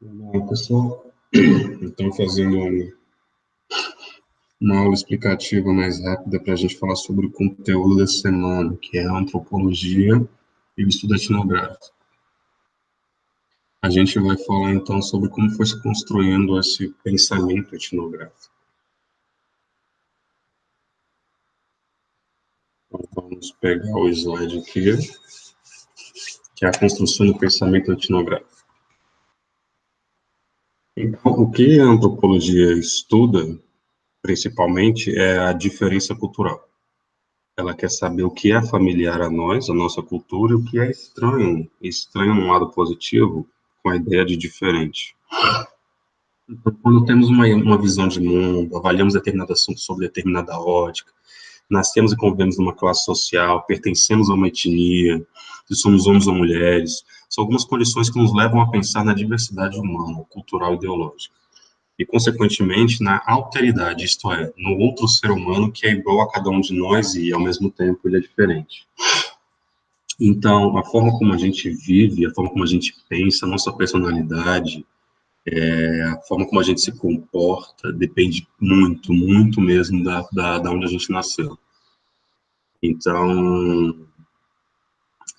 Olá, pessoal. Então, fazendo uma aula explicativa mais rápida para a gente falar sobre o conteúdo da semana, que é a antropologia e o estudo etnográfico. A gente vai falar, então, sobre como foi se construindo esse pensamento etnográfico. Então, vamos pegar o slide aqui, que é a construção do pensamento etnográfico. Então, o que a antropologia estuda, principalmente, é a diferença cultural. Ela quer saber o que é familiar a nós, a nossa cultura, e o que é estranho, estranho num lado positivo, com a ideia de diferente. Então, quando temos uma visão de mundo, avaliamos determinado assunto sob determinada ótica, nascemos e convivemos numa classe social, pertencemos a uma etnia, se somos homens ou mulheres, são algumas condições que nos levam a pensar na diversidade humana, cultural e ideológica. E, consequentemente, na alteridade, isto é, no outro ser humano que é igual a cada um de nós e, ao mesmo tempo, ele é diferente. Então, a forma como a gente vive, a forma como a gente pensa, a nossa personalidade, a forma como a gente se comporta, depende muito, muito mesmo da onde a gente nasceu. Então,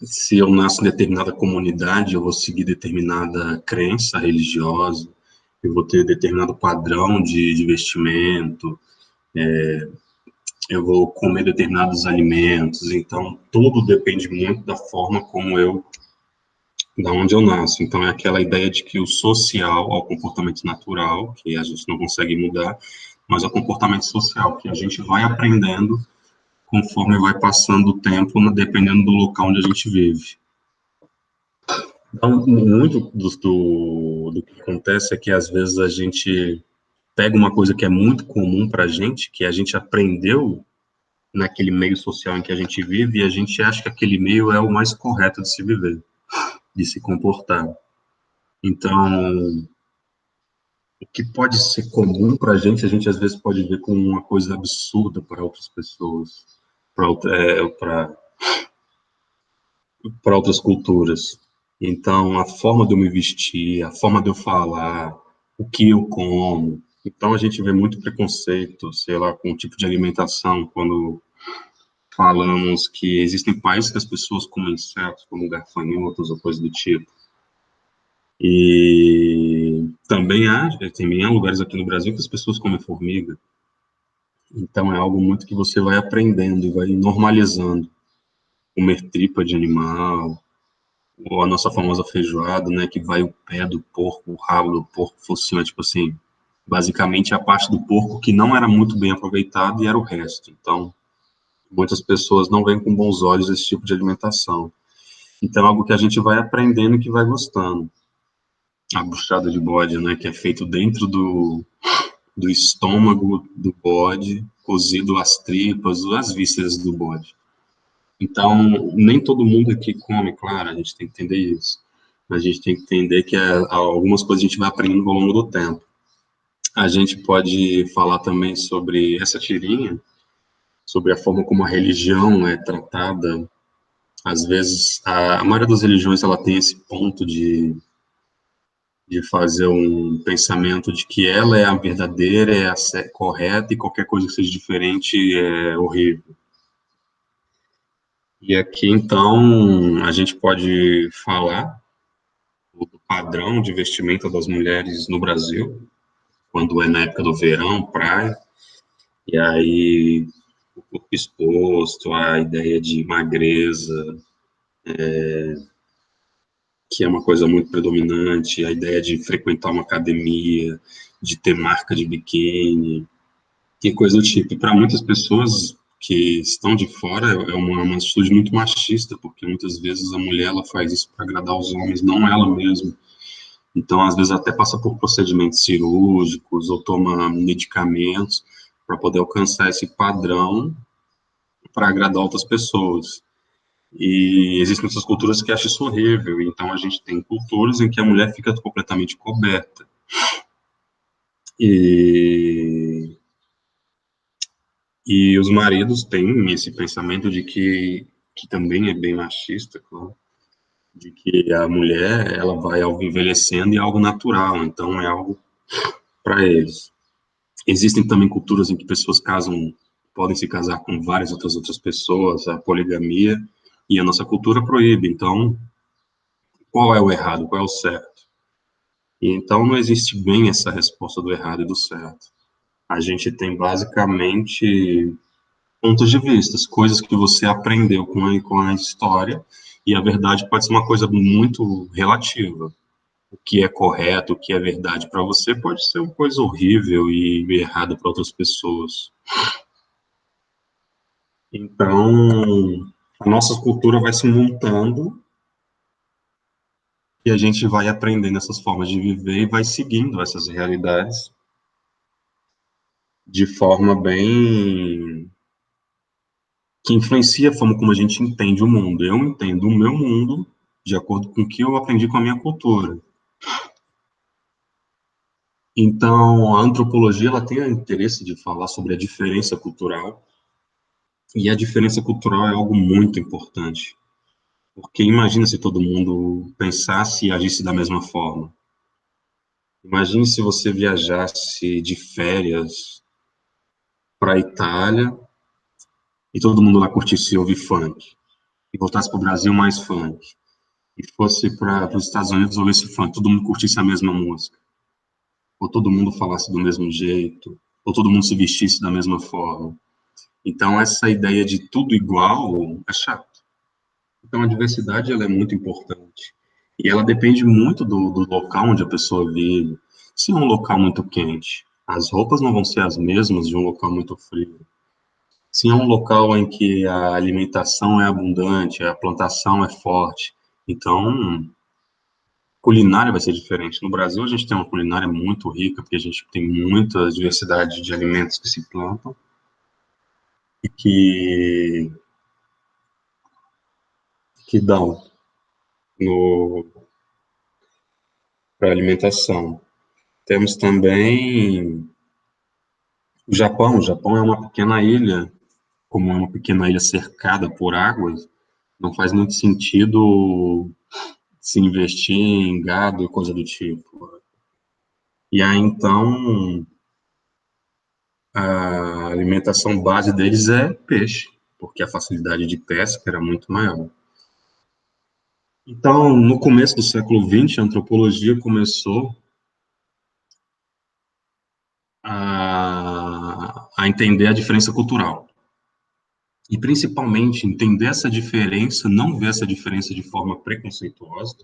se eu nasço em determinada comunidade, eu vou seguir determinada crença religiosa, eu vou ter determinado padrão de vestimento, eu vou comer determinados alimentos, então tudo depende muito da forma como da onde eu nasço. Então é aquela ideia de que o social é o comportamento natural, que a gente não consegue mudar, mas é o comportamento social, que a gente vai aprendendo conforme vai passando o tempo, dependendo do local onde a gente vive. Então, muito do que acontece é que às vezes a gente pega uma coisa que é muito comum para a gente, que a gente aprendeu naquele meio social em que a gente vive, e a gente acha que aquele meio é o mais correto de se viver, de se comportar. Então, o que pode ser comum para a gente às vezes pode ver como uma coisa absurda para outras pessoas, para outras culturas. Então, a forma de eu me vestir, a forma de eu falar, o que eu como. Então, a gente vê muito preconceito, sei lá, com o tipo de alimentação, quando falamos que existem países que as pessoas comem insetos, como gafanhotos ou coisa do tipo. E também há lugares aqui no Brasil que as pessoas comem formiga. Então é algo muito que você vai aprendendo e vai normalizando. Comer tripa de animal, ou a nossa famosa feijoada, né, que vai o pé do porco, o rabo do porco, focinho, tipo assim, basicamente a parte do porco que não era muito bem aproveitada e era o resto. Então, muitas pessoas não veem com bons olhos esse tipo de alimentação. Então, é algo que a gente vai aprendendo e que vai gostando. A buchada de bode, né, que é feito dentro do estômago do bode, cozido as tripas, as vísceras do bode. Então, nem todo mundo aqui come, claro, a gente tem que entender isso. A gente tem que entender que algumas coisas a gente vai aprendendo ao longo do tempo. A gente pode falar também sobre essa tirinha, sobre a forma como a religião é tratada. Às vezes, a maioria das religiões ela tem esse ponto de fazer um pensamento de que ela é a verdadeira, é a correta e qualquer coisa que seja diferente é horrível. E aqui, então, a gente pode falar do padrão de vestimenta das mulheres no Brasil, quando é na época do verão, praia, e aí o corpo exposto, a ideia de magreza, que é uma coisa muito predominante, a ideia de frequentar uma academia, de ter marca de biquíni, e coisa do tipo. E para muitas pessoas que estão de fora, é uma atitude muito machista, porque muitas vezes a mulher ela faz isso para agradar os homens, não ela mesma. Então, às vezes, até passa por procedimentos cirúrgicos ou toma medicamentos para poder alcançar esse padrão para agradar outras pessoas. E existem outras culturas que acham isso horrível. Então, a gente tem culturas em que a mulher fica completamente coberta. E, e os maridos têm esse pensamento de que também é bem machista, claro, de que a mulher, ela vai envelhecendo e é algo natural, então é algo para eles. Existem também culturas em que pessoas podem se casar com várias outras pessoas, a poligamia, e a nossa cultura proíbe. Então, qual é o errado, qual é o certo? E então não existe bem essa resposta do errado e do certo. A gente tem basicamente pontos de vista, coisas que você aprendeu com a história, e a verdade pode ser uma coisa muito relativa. O que é correto, o que é verdade para você, pode ser uma coisa horrível e errada para outras pessoas. Então, a nossa cultura vai se montando e a gente vai aprendendo essas formas de viver e vai seguindo essas realidades de forma bem que influencia a forma como a gente entende o mundo. Eu entendo o meu mundo de acordo com o que eu aprendi com a minha cultura. Então, a antropologia ela tem o interesse de falar sobre a diferença cultural, e a diferença cultural é algo muito importante, porque imagina se todo mundo pensasse e agisse da mesma forma. Imagine se você viajasse de férias para a Itália e todo mundo lá curtisse ouvir funk, e voltasse para o Brasil mais funk, e fosse para os Estados Unidos ouvisse funk, todo mundo curtisse a mesma música, ou todo mundo falasse do mesmo jeito, ou todo mundo se vestisse da mesma forma. Então, essa ideia de tudo igual é chato. Então, a diversidade ela é muito importante. E ela depende muito do local onde a pessoa vive. Se é um local muito quente, as roupas não vão ser as mesmas de um local muito frio. Se é um local em que a alimentação é abundante, a plantação é forte, então culinária vai ser diferente. No Brasil, a gente tem uma culinária muito rica, porque a gente tem muita diversidade de alimentos que se plantam e que dão para alimentação. Temos também o Japão. O Japão é uma pequena ilha, como é uma pequena ilha cercada por águas, não faz muito sentido se investir em gado e coisa do tipo. E aí, então, a alimentação base deles é peixe, porque a facilidade de pesca era muito maior. Então, no começo do século XX, a antropologia começou a entender a diferença cultural. E, principalmente, entender essa diferença, não ver essa diferença de forma preconceituosa,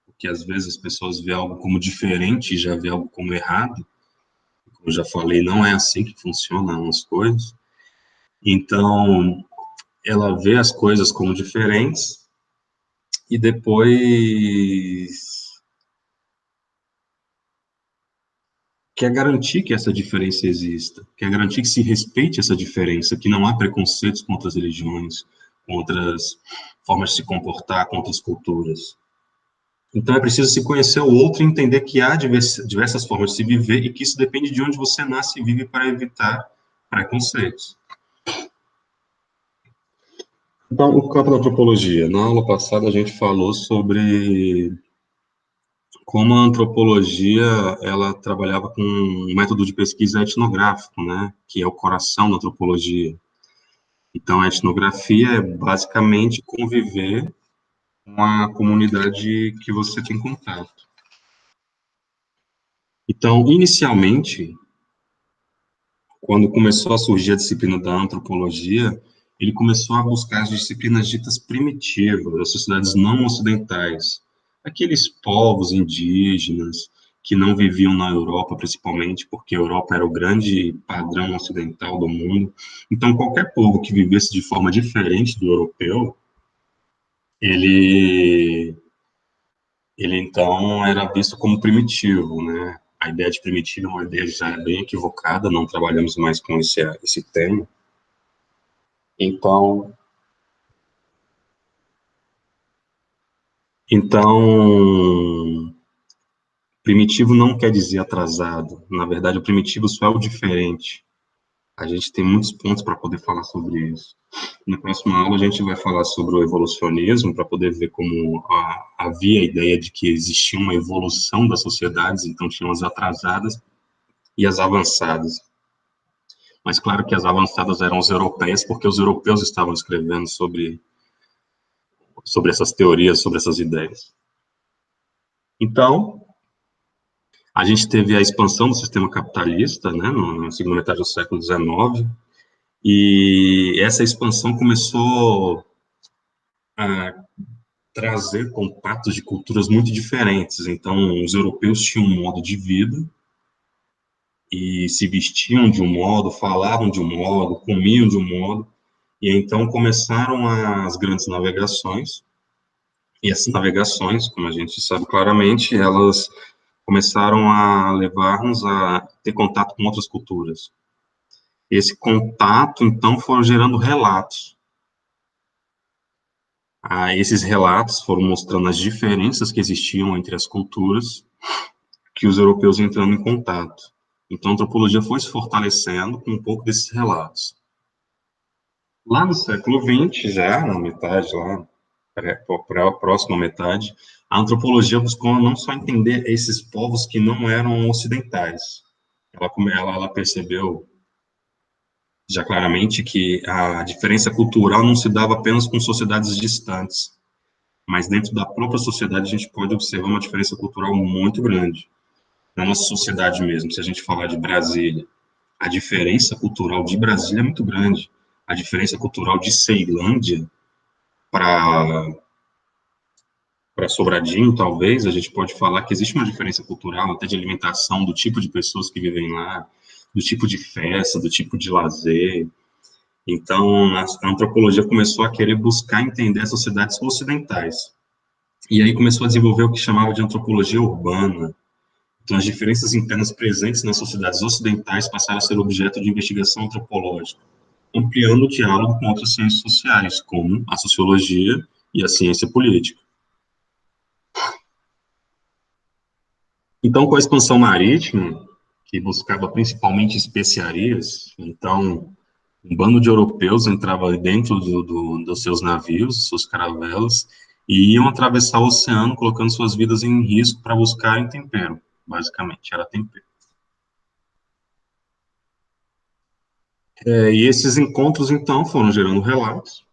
porque às vezes as pessoas veem algo como diferente e já vê algo como errado. Como eu já falei, não é assim que funcionam as coisas. Então, ela vê as coisas como diferentes e depois quer garantir que essa diferença exista, quer garantir que se respeite essa diferença, que não há preconceitos com outras religiões, com outras formas de se comportar, com outras culturas. Então é preciso se conhecer o outro e entender que há diversas formas de se viver e que isso depende de onde você nasce e vive para evitar preconceitos. Então, o campo da antropologia. Na aula passada a gente falou sobre como a antropologia ela trabalhava com um método de pesquisa etnográfico, né, que é o coração da antropologia. Então, a etnografia é basicamente conviver com a comunidade que você tem contato. Então, inicialmente, quando começou a surgir a disciplina da antropologia, ele começou a buscar as disciplinas ditas primitivas, as sociedades não ocidentais, aqueles povos indígenas que não viviam na Europa, principalmente, porque a Europa era o grande padrão ocidental do mundo. Então, qualquer povo que vivesse de forma diferente do europeu, ele, ele então era visto como primitivo, né? A ideia de primitivo é uma ideia já bem equivocada, não trabalhamos mais com esse tema. Então, então, primitivo não quer dizer atrasado. Na verdade, o primitivo só é o diferente. A gente tem muitos pontos para poder falar sobre isso. Na próxima aula, a gente vai falar sobre o evolucionismo, para poder ver como havia a ideia de que existia uma evolução das sociedades, então tinham as atrasadas e as avançadas. Mas claro que as avançadas eram as europeias, porque os europeus estavam escrevendo sobre essas teorias, sobre essas ideias. Então, a gente teve a expansão do sistema capitalista, né, na segunda metade do século XIX, e essa expansão começou a trazer contatos de culturas muito diferentes. Então, os europeus tinham um modo de vida e se vestiam de um modo, falavam de um modo, comiam de um modo, e então começaram as grandes navegações, e essas navegações, como a gente sabe claramente, elas começaram a levar-nos a ter contato com outras culturas. Esse contato, então, foram gerando relatos. Esses relatos foram mostrando as diferenças que existiam entre as culturas que os europeus entrando em contato. Então, a antropologia foi se fortalecendo com um pouco desses relatos. Lá no século XX, já na metade, lá para a próxima metade, a antropologia buscou não só entender esses povos que não eram ocidentais. Ela percebeu já claramente que a diferença cultural não se dava apenas com sociedades distantes, mas dentro da própria sociedade a gente pode observar uma diferença cultural muito grande. Na nossa sociedade mesmo, se a gente falar de Brasília, a diferença cultural de Brasília é muito grande. A diferença cultural de Ceilândia para Sobradinho, talvez, a gente pode falar que existe uma diferença cultural, até de alimentação, do tipo de pessoas que vivem lá, do tipo de festa, do tipo de lazer. Então, a antropologia começou a querer buscar entender as sociedades ocidentais. E aí começou a desenvolver o que chamava de antropologia urbana. Então, as diferenças internas presentes nas sociedades ocidentais passaram a ser objeto de investigação antropológica, ampliando o diálogo com outras ciências sociais, como a sociologia e a ciência política. Então, com a expansão marítima, que buscava principalmente especiarias, então, um bando de europeus entrava dentro dos seus navios, suas caravelas, e iam atravessar o oceano, colocando suas vidas em risco para buscarem tempero, basicamente, era tempero. E esses encontros, então, foram gerando relatos,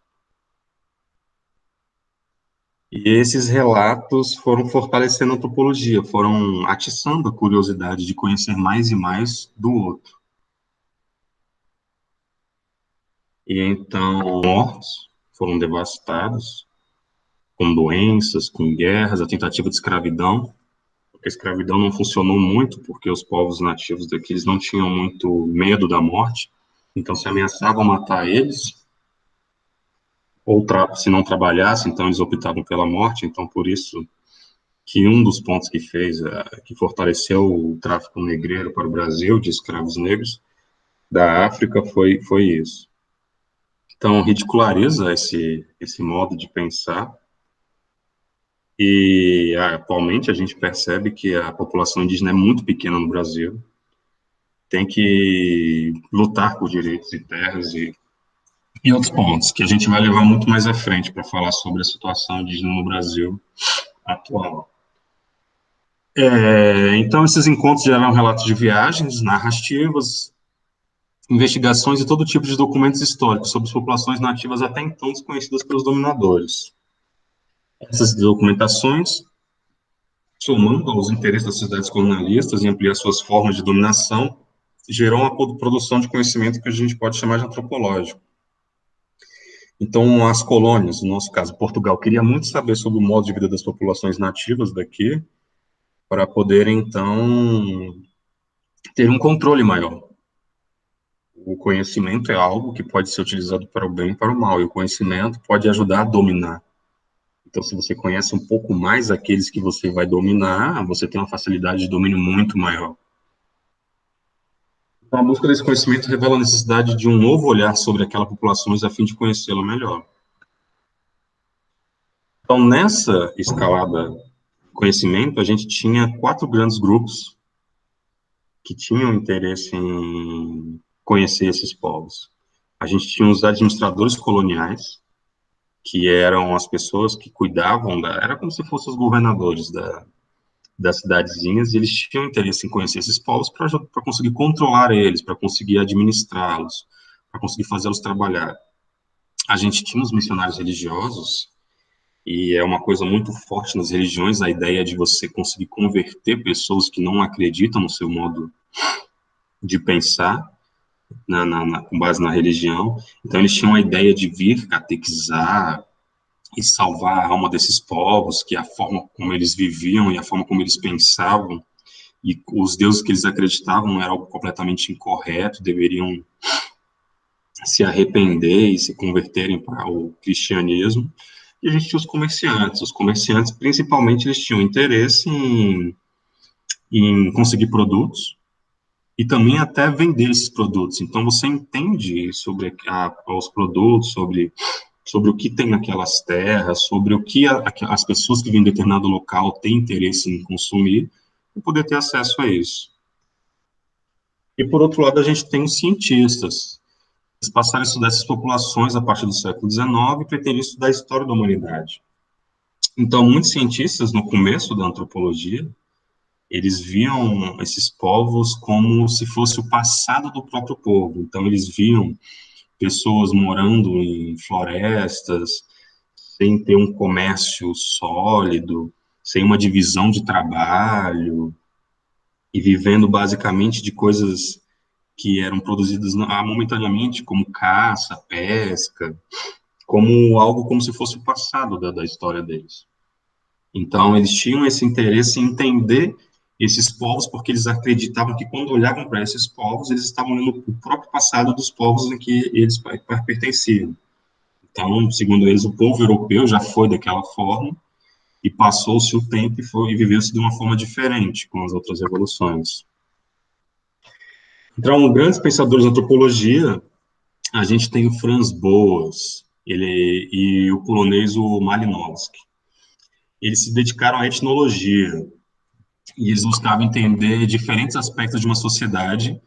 e esses relatos foram fortalecendo a antropologia, foram atiçando a curiosidade de conhecer mais e mais do outro. E então, mortos foram devastados, com doenças, com guerras, a tentativa de escravidão. A escravidão não funcionou muito, porque os povos nativos daqui eles não tinham muito medo da morte, então se ameaçavam matar eles, ou se não trabalhassem, então eles optavam pela morte, então por isso que um dos pontos que fez, que fortaleceu o tráfico negreiro para o Brasil, de escravos negros, da África, foi isso. Então, ridiculariza esse modo de pensar, e atualmente a gente percebe que a população indígena é muito pequena no Brasil, tem que lutar por direitos de terras e outros pontos, que a gente vai levar muito mais à frente para falar sobre a situação indígena no Brasil atual. Então, esses encontros geraram relatos de viagens, narrativas, investigações e todo tipo de documentos históricos sobre as populações nativas até então desconhecidas pelos dominadores. Essas documentações, somando aos interesses das sociedades colonialistas em ampliar suas formas de dominação, gerou uma produção de conhecimento que a gente pode chamar de antropológico. Então, as colônias, no nosso caso, Portugal, queria muito saber sobre o modo de vida das populações nativas daqui, para poder, então, ter um controle maior. O conhecimento é algo que pode ser utilizado para o bem e para o mal, e o conhecimento pode ajudar a dominar. Então, se você conhece um pouco mais aqueles que você vai dominar, você tem uma facilidade de domínio muito maior. Então, a busca desse conhecimento revela a necessidade de um novo olhar sobre aquela população a fim de conhecê-la melhor. Então, nessa escalada conhecimento, a gente tinha 4 grandes grupos que tinham interesse em conhecer esses povos. A gente tinha os administradores coloniais, que eram as pessoas que cuidavam era como se fossem os governadores das cidadezinhas, e eles tinham interesse em conhecer esses povos para conseguir controlar eles, para conseguir administrá-los, para conseguir fazê-los trabalhar. A gente tinha os missionários religiosos, e é uma coisa muito forte nas religiões, a ideia de você conseguir converter pessoas que não acreditam no seu modo de pensar, com base na religião. Então, eles tinham a ideia de vir catequizar e salvar a alma desses povos, que a forma como eles viviam e a forma como eles pensavam, e os deuses que eles acreditavam era algo completamente incorreto, deveriam se arrepender e se converterem para o cristianismo. E a gente tinha os comerciantes principalmente eles tinham interesse em conseguir produtos e também até vender esses produtos. Então você entende sobre os produtos, sobre o que tem naquelas terras, sobre o que as pessoas que vêm em determinado local têm interesse em consumir, e poder ter acesso a isso. E, por outro lado, a gente tem os cientistas. Eles passaram a estudar essas populações a partir do século XIX e pretendiam estudar a história da humanidade. Então, muitos cientistas, no começo da antropologia, eles viam esses povos como se fosse o passado do próprio povo. Então, eles viam pessoas morando em florestas, sem ter um comércio sólido, sem uma divisão de trabalho, e vivendo basicamente de coisas que eram produzidas momentaneamente, como caça, pesca, como algo como se fosse o passado da história deles. Então, eles tinham esse interesse em entender esses povos, porque eles acreditavam que quando olhavam para esses povos, eles estavam olhando o próprio passado dos povos em que eles pertenciam. Então, segundo eles, o povo europeu já foi daquela forma, e passou-se o tempo e viveu-se de uma forma diferente com as outras revoluções. Então, grandes pensadores da antropologia, a gente tem o Franz Boas e o polonês o Malinowski. Eles se dedicaram à etnologia, e eles buscavam entender diferentes aspectos de uma sociedade,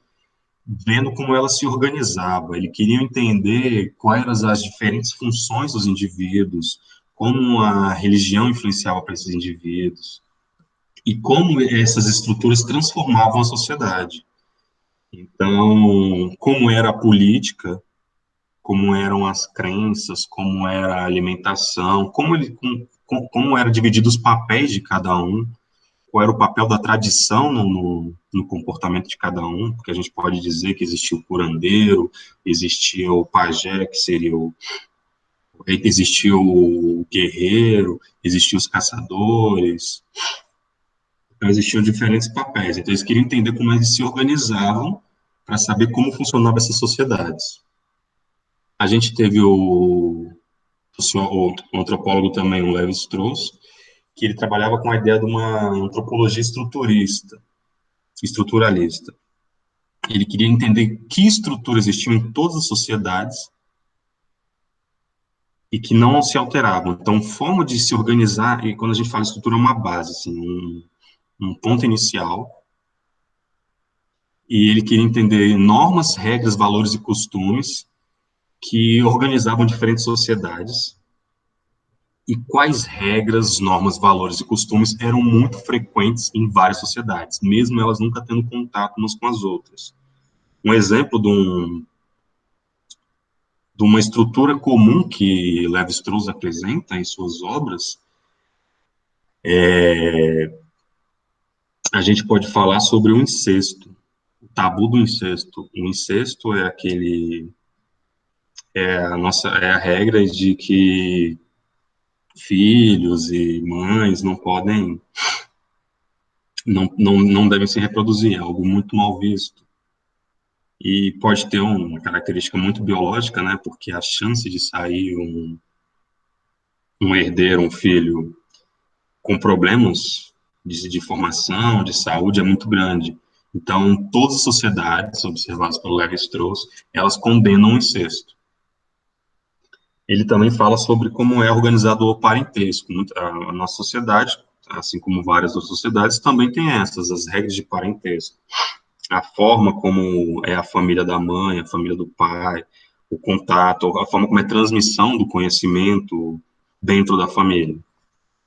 vendo como ela se organizava. Eles queriam entender quais eram as diferentes funções dos indivíduos, como a religião influenciava para esses indivíduos, e como essas estruturas transformavam a sociedade. Então, como era a política, como eram as crenças, como era a alimentação, como eram divididos os papéis de cada um, qual era o papel da tradição no comportamento de cada um, porque a gente pode dizer que existia o curandeiro, existia o pajé, que seria existia o guerreiro, existiam os caçadores. Então, existiam diferentes papéis. Então, eles queriam entender como eles se organizavam para saber como funcionavam essas sociedades. A gente teve o antropólogo também, o Lévi-Strauss, que ele trabalhava com a ideia de uma antropologia estruturalista. Ele queria entender que estruturas existiam em todas as sociedades e que não se alteravam. Então, forma de se organizar, e quando a gente fala estrutura, é uma base, assim, um ponto inicial, e ele queria entender normas, regras, valores e costumes que organizavam diferentes sociedades, e quais regras, normas, valores e costumes eram muito frequentes em várias sociedades, mesmo elas nunca tendo contato umas com as outras. Um exemplo de uma estrutura comum que Lévi-Strauss apresenta em suas obras, a gente pode falar sobre o incesto, o tabu do incesto. O incesto é é a regra de que filhos e mães não devem se reproduzir, é algo muito mal visto. E pode ter uma característica muito biológica, né, porque a chance de sair um herdeiro, um filho com problemas de formação, de saúde, é muito grande. Então, todas as sociedades observadas pelo Lévi-Strauss, elas condenam o incesto. Ele também fala sobre como é organizado o parentesco. A nossa sociedade, assim como várias outras sociedades, também tem as regras de parentesco. a forma como é a família da mãe, a família do pai, o contato, a forma como é a transmissão do conhecimento dentro da família.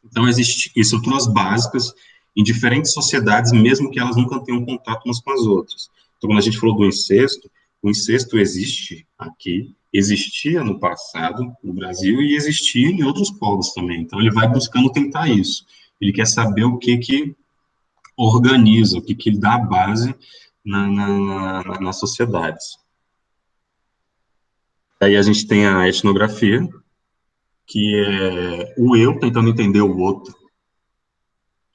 Então, existem estruturas básicas em diferentes sociedades, mesmo que elas nunca tenham contato umas com as outras. Então, quando a gente falou do incesto, o incesto existe aqui, existia no passado, no Brasil, e existia em outros povos também. Então, ele vai buscando tentar isso. Ele quer saber o que que organiza, o que que ele dá a base nas sociedades. Aí a gente tem a etnografia, que é o eu tentando entender o outro,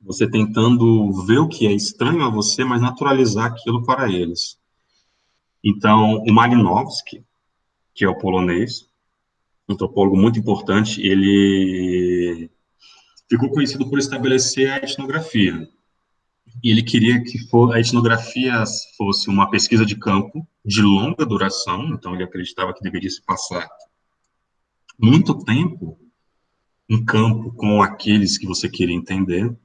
você tentando ver o que é estranho a você, mas naturalizar aquilo para eles. Então, o Malinowski, que é o polonês, um antropólogo muito importante, ele ficou conhecido por estabelecer a etnografia. E ele queria que a etnografia fosse uma pesquisa de campo de longa duração, então ele acreditava que deveria se passar muito tempo em campo com aqueles que você queria entender.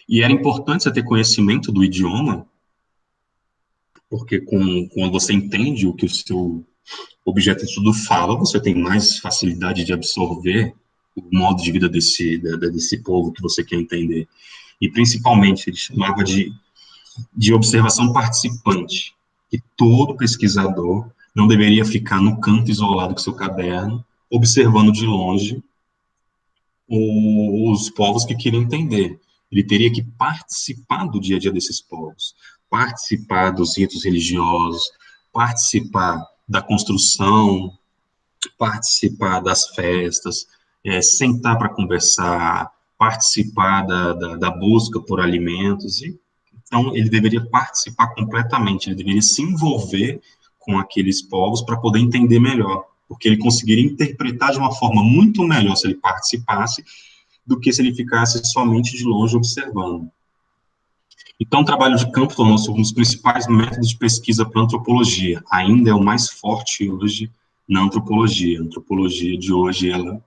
E era importante você ter conhecimento do idioma, porque quando você entende o que o seu objeto de estudo fala, você tem mais facilidade de absorver o modo de vida desse povo que você quer entender. E, principalmente, ele chamava de observação participante, que todo pesquisador não deveria ficar no canto isolado com seu caderno, observando de longe os povos que queria entender. Ele teria que participar do dia a dia desses povos, participar dos ritos religiosos, participar da construção, participar das festas, sentar para conversar, participar da busca por alimentos. Então, ele deveria participar completamente, ele deveria se envolver com aqueles povos para poder entender melhor, porque ele conseguiria interpretar de uma forma muito melhor se ele participasse do que se ele ficasse somente de longe observando. Então, o trabalho de campo tornou-se um dos principais métodos de pesquisa para a antropologia. Ainda é o mais forte hoje na antropologia. A antropologia de hoje, ela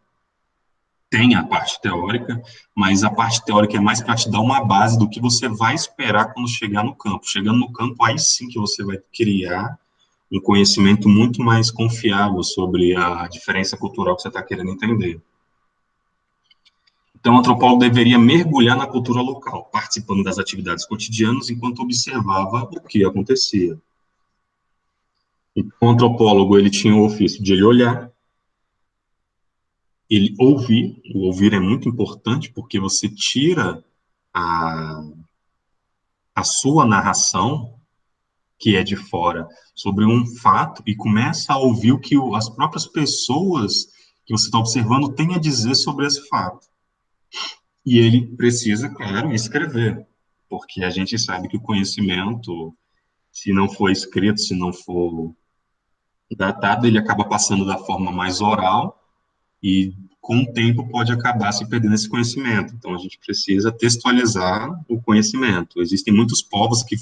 tem a parte teórica, mas a parte teórica é mais para te dar uma base do que você vai esperar quando chegar no campo. Chegando no campo, aí sim que você vai criar um conhecimento muito mais confiável sobre a diferença cultural que você está querendo entender. Então, o antropólogo deveria mergulhar na cultura local, participando das atividades cotidianas enquanto observava o que acontecia. Então, o antropólogo, ele tinha o ofício de ele olhar, ele ouvir. O ouvir é muito importante porque você tira a sua narração, que é de fora, sobre um fato e começa a ouvir o que as próprias pessoas que você está observando têm a dizer sobre esse fato. E ele precisa, claro, escrever, porque a gente sabe que o conhecimento, se não for escrito, se não for datado, ele acaba passando da forma mais oral e, com o tempo, pode acabar se perdendo esse conhecimento. Então, a gente precisa textualizar o conhecimento. Existem muitos povos que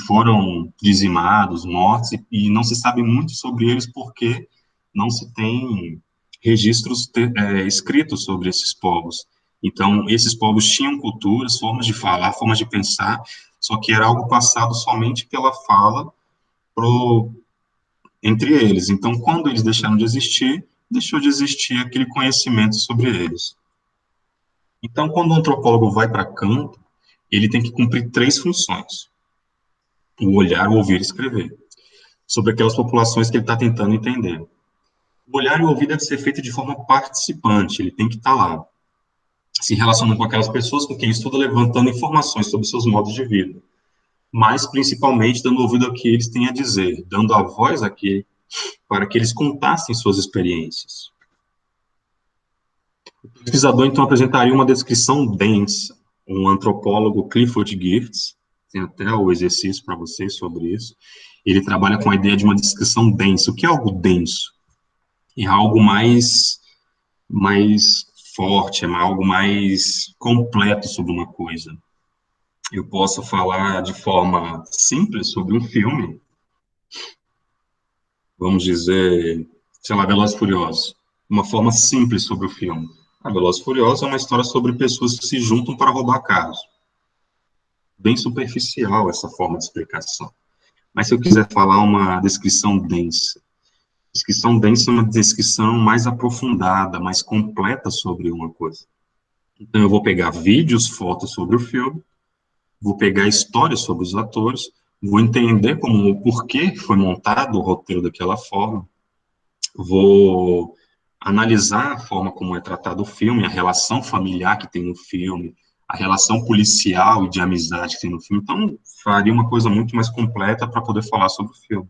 foram dizimados, mortos, e não se sabe muito sobre eles porque não se tem registros escritos sobre esses povos. Então, esses povos tinham culturas, formas de falar, formas de pensar, só que era algo passado somente pela fala entre eles. Então, quando eles deixaram de existir, deixou de existir aquele conhecimento sobre eles. Então, quando o antropólogo vai para campo, ele tem que cumprir três funções: o olhar, o ouvir e escrever, sobre aquelas populações que ele está tentando entender. O olhar e o ouvir deve ser feito de forma participante, ele tem que estar lá, se relacionando com aquelas pessoas com quem estuda, levantando informações sobre seus modos de vida, mas principalmente dando ouvido ao que eles têm a dizer, dando a voz aqui para que eles contassem suas experiências. O pesquisador, então, apresentaria uma descrição densa. Um antropólogo, Clifford Geertz, tem até o exercício para vocês sobre isso, ele trabalha com a ideia de uma descrição densa. O que é algo denso? É algo mais forte, é algo mais completo sobre uma coisa. Eu posso falar de forma simples sobre um filme, vamos dizer, sei lá, Velozes e Furiosos, uma forma simples sobre o filme. A Velozes e Furiosos é uma história sobre pessoas que se juntam para roubar carros. bem superficial essa forma de explicação. Mas se eu quiser falar uma descrição densa, descrição densa é uma descrição mais aprofundada, mais completa sobre uma coisa. Então, eu vou pegar vídeos, fotos sobre o filme, vou pegar histórias sobre os atores, vou entender como o porquê foi montado o roteiro daquela forma, vou analisar a forma como é tratado o filme, a relação familiar que tem no filme, a relação policial e de amizade que tem no filme. Então, faria uma coisa muito mais completa para poder falar sobre o filme.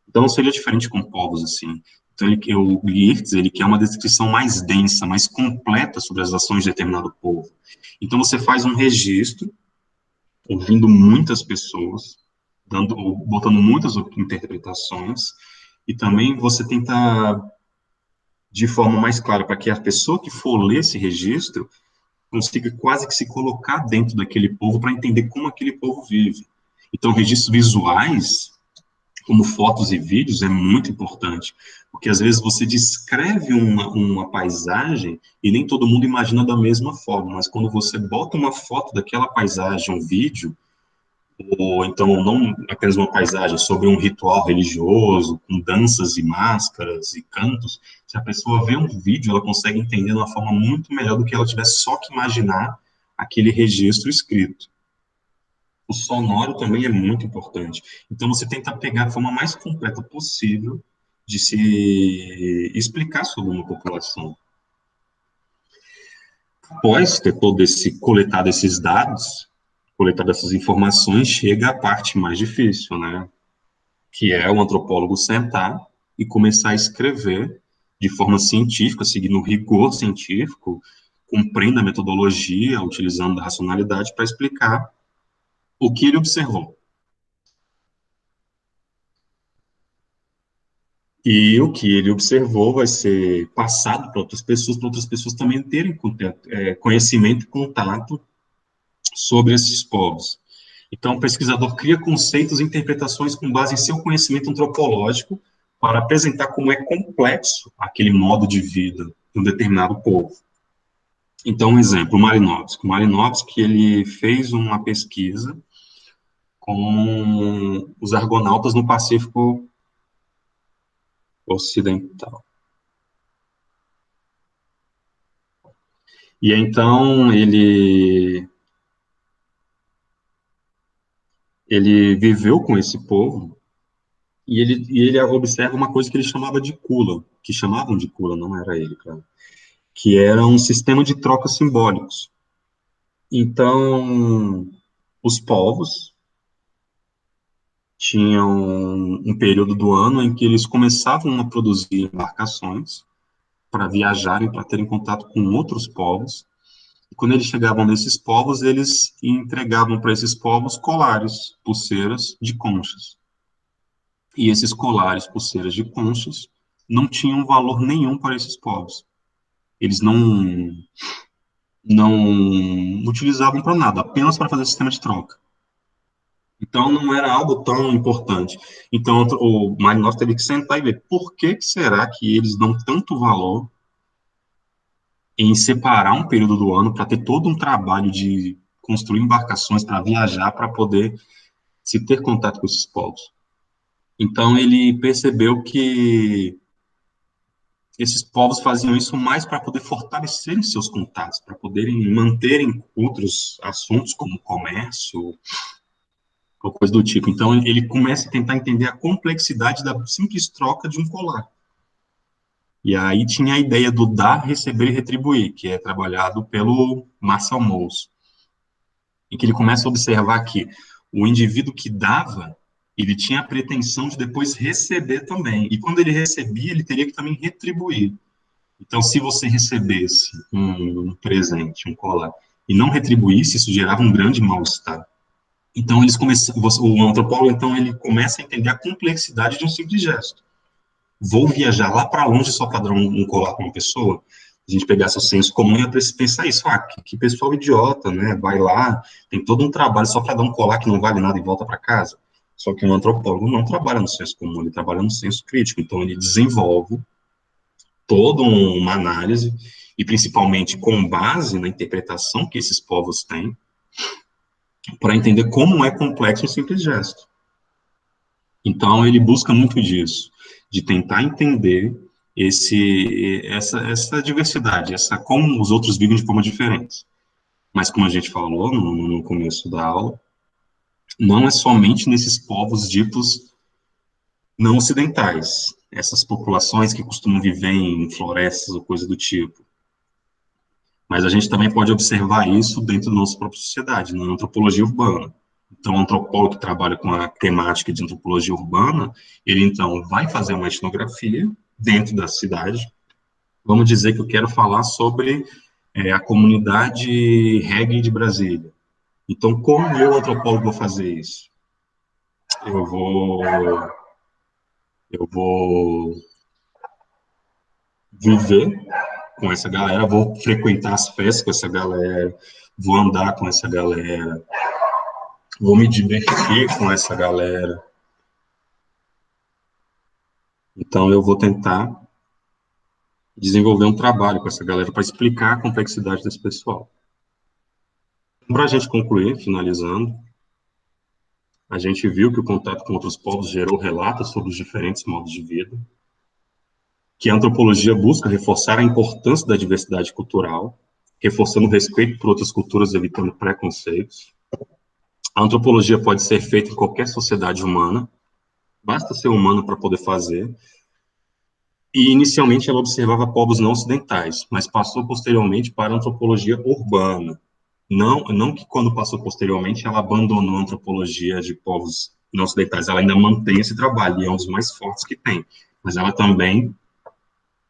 Então, não seria diferente com povos, assim. Então, o Lietz, ele quer uma descrição mais densa, mais completa sobre as ações de determinado povo. Então, você faz um registro, ouvindo muitas pessoas, botando muitas interpretações, e também você tenta de forma mais clara, para que a pessoa que for ler esse registro consiga quase que se colocar dentro daquele povo para entender como aquele povo vive. Então, registros visuais, como fotos e vídeos, é muito importante, porque às vezes você descreve uma paisagem e nem todo mundo imagina da mesma forma, mas quando você bota uma foto daquela paisagem, um vídeo, ou então não apenas uma paisagem, sobre um ritual religioso, com danças e máscaras e cantos, se a pessoa vê um vídeo, ela consegue entender de uma forma muito melhor do que ela tivesse só que imaginar aquele registro escrito. O sonoro também é muito importante. Então, você tenta pegar a forma mais completa possível de se explicar sobre uma população. Após ter coletado esses dados, coletado essas informações, chega a parte mais difícil, né? Que é o antropólogo sentar e começar a escrever de forma científica, seguindo o rigor científico, cumprindo a metodologia, utilizando a racionalidade para explicar o que ele observou. E o que ele observou vai ser passado para outras pessoas também terem conhecimento e contato sobre esses povos. Então, o pesquisador cria conceitos e interpretações com base em seu conhecimento antropológico para apresentar como é complexo aquele modo de vida de um determinado povo. Então, um exemplo, o Malinowski. O Malinowski, ele fez uma pesquisa com os argonautas no Pacífico Ocidental. E então ele viveu com esse povo e ele observa uma coisa que ele chamava de kula, que chamavam de kula, não era ele, claro, que era um sistema de trocas simbólicos. Então, os povos tinham um período do ano em que eles começavam a produzir embarcações para viajarem, para terem contato com outros povos. E quando eles chegavam nesses povos, eles entregavam para esses povos colares, pulseiras de conchas. E esses colares, pulseiras de conchas, não tinham valor nenhum para esses povos. Eles não utilizavam para nada, apenas para fazer sistema de troca. Então, não era algo tão importante. Então, o Malinowski teve que sentar e ver por que será que eles dão tanto valor em separar um período do ano para ter todo um trabalho de construir embarcações para viajar, para poder se ter contato com esses povos. Então, ele percebeu que esses povos faziam isso mais para poder fortalecerem seus contatos, para poderem manterem outros assuntos como comércio, ou coisa do tipo. Então, ele começa a tentar entender a complexidade da simples troca de um colar. E aí tinha a ideia do dar, receber e retribuir, que é trabalhado pelo Marcel Mauss, em que ele começa a observar que o indivíduo que dava, ele tinha a pretensão de depois receber também. E quando ele recebia, ele teria que também retribuir. Então, se você recebesse um presente, um colar, e não retribuísse, isso gerava um grande mal-estar. Então, o antropólogo, então, ele começa a entender a complexidade de um simples gesto. Vou viajar lá para longe só para dar um colar com uma pessoa? A gente pegasse o senso comum e ia pensar isso, que pessoal idiota, né? Vai lá, tem todo um trabalho só para dar um colar que não vale nada e volta para casa. Só que um antropólogo não trabalha no senso comum, ele trabalha no senso crítico. Então, ele desenvolve toda uma análise, e principalmente com base na interpretação que esses povos têm, para entender como é complexo um simples gesto. Então, ele busca muito disso, de tentar entender essa diversidade, como os outros vivem de forma diferente. Mas, como a gente falou no começo da aula, não é somente nesses povos ditos não ocidentais, essas populações que costumam viver em florestas ou coisa do tipo. Mas a gente também pode observar isso dentro da nossa própria sociedade, na antropologia urbana. Então, o antropólogo que trabalha com a temática de antropologia urbana, ele então vai fazer uma etnografia dentro da cidade. Vamos dizer que eu quero falar sobre a comunidade reggae de Brasília. Então, como eu, antropólogo, vou fazer isso? Eu vou, eu vou viver com essa galera, vou frequentar as festas com essa galera, vou andar com essa galera, vou me divertir com essa galera. Então, eu vou tentar desenvolver um trabalho com essa galera para explicar a complexidade desse pessoal. Para a gente concluir, finalizando, a gente viu que o contato com outros povos gerou relatos sobre os diferentes modos de vida, que a antropologia busca reforçar a importância da diversidade cultural, reforçando o respeito por outras culturas, evitando preconceitos. A antropologia pode ser feita em qualquer sociedade humana, basta ser humano para poder fazer. E inicialmente ela observava povos não ocidentais, mas passou posteriormente para a antropologia urbana. Não que quando passou posteriormente ela abandonou a antropologia de povos não ocidentais, ela ainda mantém esse trabalho, e é um dos mais fortes que tem. Mas ela também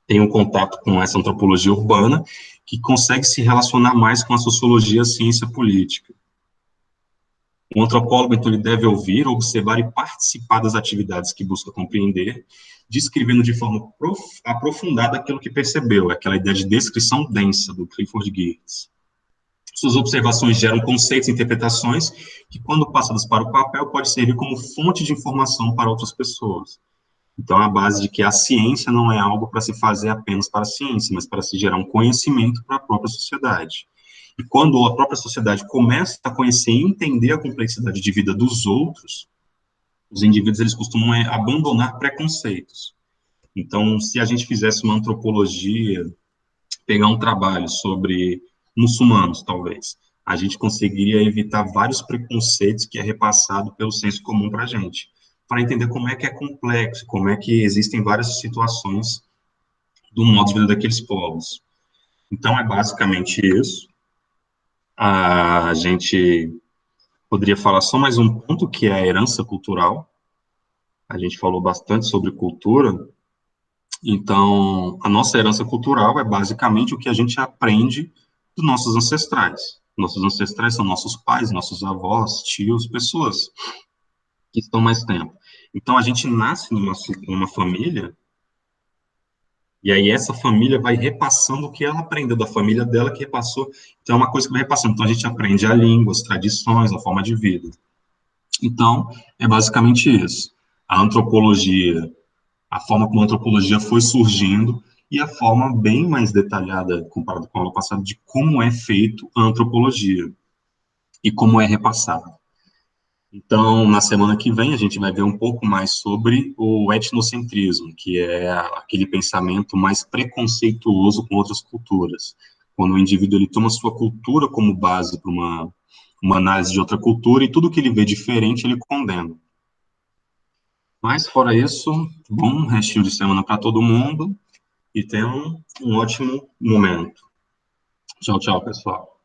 tem um contato com essa antropologia urbana, que consegue se relacionar mais com a sociologia, a ciência política. O antropólogo, então, ele deve ouvir, observar e participar das atividades que busca compreender, descrevendo de forma aprofundada aquilo que percebeu, aquela ideia de descrição densa do Clifford Geertz. Suas observações geram conceitos e interpretações que, quando passadas para o papel, pode servir como fonte de informação para outras pessoas. Então, a base de que a ciência não é algo para se fazer apenas para a ciência, mas para se gerar um conhecimento para a própria sociedade. E quando a própria sociedade começa a conhecer e entender a complexidade de vida dos outros, os indivíduos eles costumam abandonar preconceitos. Então, se a gente fizesse uma antropologia, pegar um trabalho sobre muçulmanos, talvez, a gente conseguiria evitar vários preconceitos que é repassado pelo senso comum para a gente, para entender como é que é complexo, como é que existem várias situações do modo de vida daqueles povos. Então, é basicamente isso. A gente poderia falar só mais um ponto, que é a herança cultural. A gente falou bastante sobre cultura. Então, a nossa herança cultural é basicamente o que a gente aprende dos nossos ancestrais. Nossos ancestrais são nossos pais, nossos avós, tios, pessoas que estão mais tempo. Então, a gente nasce numa família, e aí essa família vai repassando o que ela aprendeu da família dela, que repassou. Então, é uma coisa que vai repassando. Então, a gente aprende a língua, as tradições, a forma de vida. Então, é basicamente isso. A antropologia, a forma como a antropologia foi surgindo e a forma bem mais detalhada, comparado com a aula passada, de como é feito a antropologia e como é repassado. Então, na semana que vem, a gente vai ver um pouco mais sobre o etnocentrismo, que é aquele pensamento mais preconceituoso com outras culturas. Quando o indivíduo ele toma sua cultura como base para uma análise de outra cultura e tudo que ele vê diferente ele condena. Mas, fora isso, bom restinho de semana para todo mundo e tenham um ótimo momento. Tchau, tchau, pessoal.